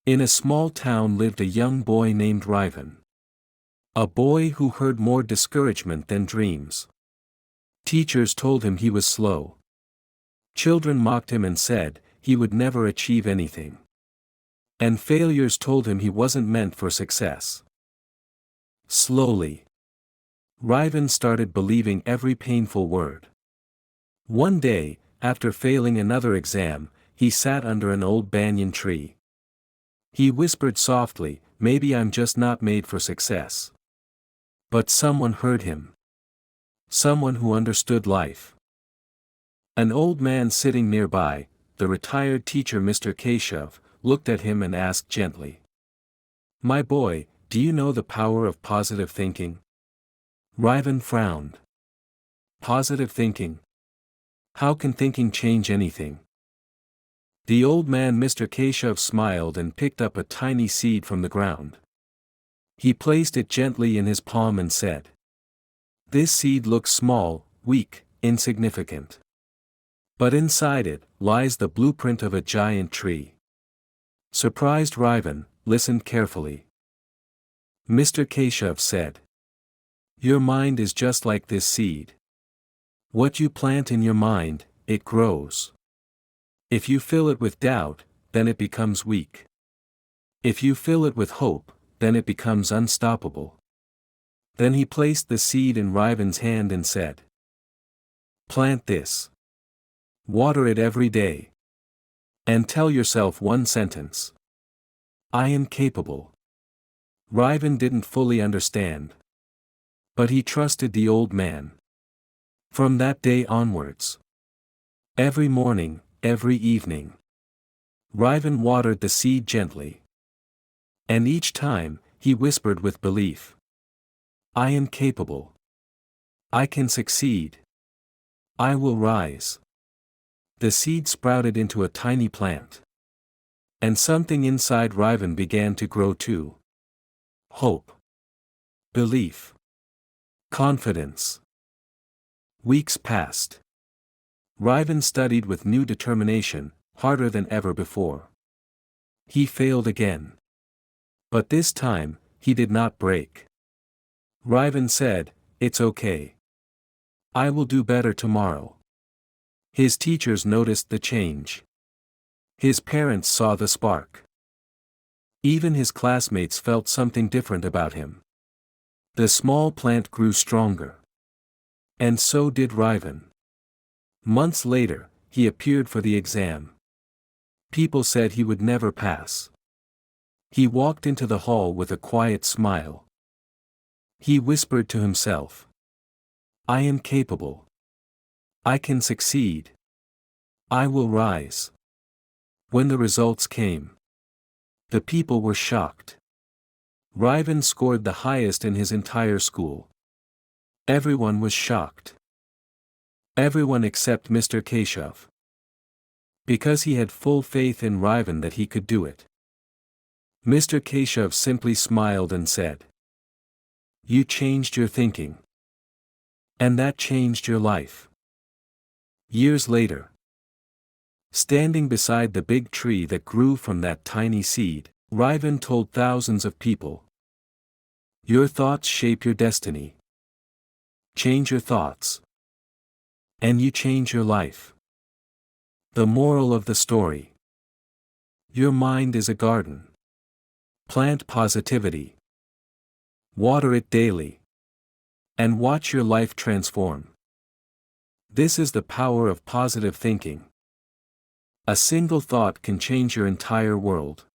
In a small town lived a young boy named Rivan. A boy who heard more discouragement than dreams. Teachers told him he was slow. Children mocked him and said he would never achieve anything. And failures told him he wasn't meant for success. Slowly, Rivan started believing every painful word. One day, after failing another exam, he sat under an old banyan tree. He whispered softly, "Maybe I'm just not made for success." But someone heard him. Someone who understood life. An old man sitting nearby, the retired teacher Mr. Keshav, looked at him and asked gently, "My boy, do you know the power of positive thinking?" Rivan frowned. Positive thinking? How can thinking change anything? The old man Mr. Keshav smiled and picked up a tiny seed from the ground. He placed it gently in his palm and said, "This seed looks small, weak, insignificant. But inside it lies the blueprint of a giant tree." Surprised Rivan listened carefully. Mr. Keshav said, "Your mind is just like this seed. What you plant in your mind, it grows. If you fill it with doubt, then it becomes weak. If you fill it with hope, then it becomes unstoppable." Then he placed the seed in Rivan's hand and said, "Plant this. Water it every day. And tell yourself one sentence. I am capable." Rivan didn't fully understand. But he trusted the old man. From that day onwards, every morning, every evening, Rivan watered the seed gently. And each time, he whispered with belief, "I am capable. I can succeed. I will rise." The seed sprouted into a tiny plant. And something inside Rivan began to grow too. Hope. Belief. Confidence. Weeks passed. Rivan studied with new determination, harder than ever before. He failed again. But this time, he did not break. Rivan said, "It's okay. I will do better tomorrow." His teachers noticed the change. His parents saw the spark. Even his classmates felt something different about him. The small plant grew stronger. And so did Rivan. Months later, he appeared for the exam. People said he would never pass. He walked into the hall with a quiet smile. He whispered to himself, "I am capable. I can succeed. I will rise." When the results came, the people were shocked. Rivan scored the highest in his entire school. Everyone was shocked. Everyone except Mr. Keshav. Because he had full faith in Rivan that he could do it. Mr. Keshav simply smiled and said, "You changed your thinking. And that changed your life." Years later, standing beside the big tree that grew from that tiny seed, Rivan told thousands of people, "Your thoughts shape your destiny. Change your thoughts. And you change your life." The moral of the story: your mind is a garden. Plant positivity. Water it daily. And watch your life transform. This is the power of positive thinking. A single thought can change your entire world.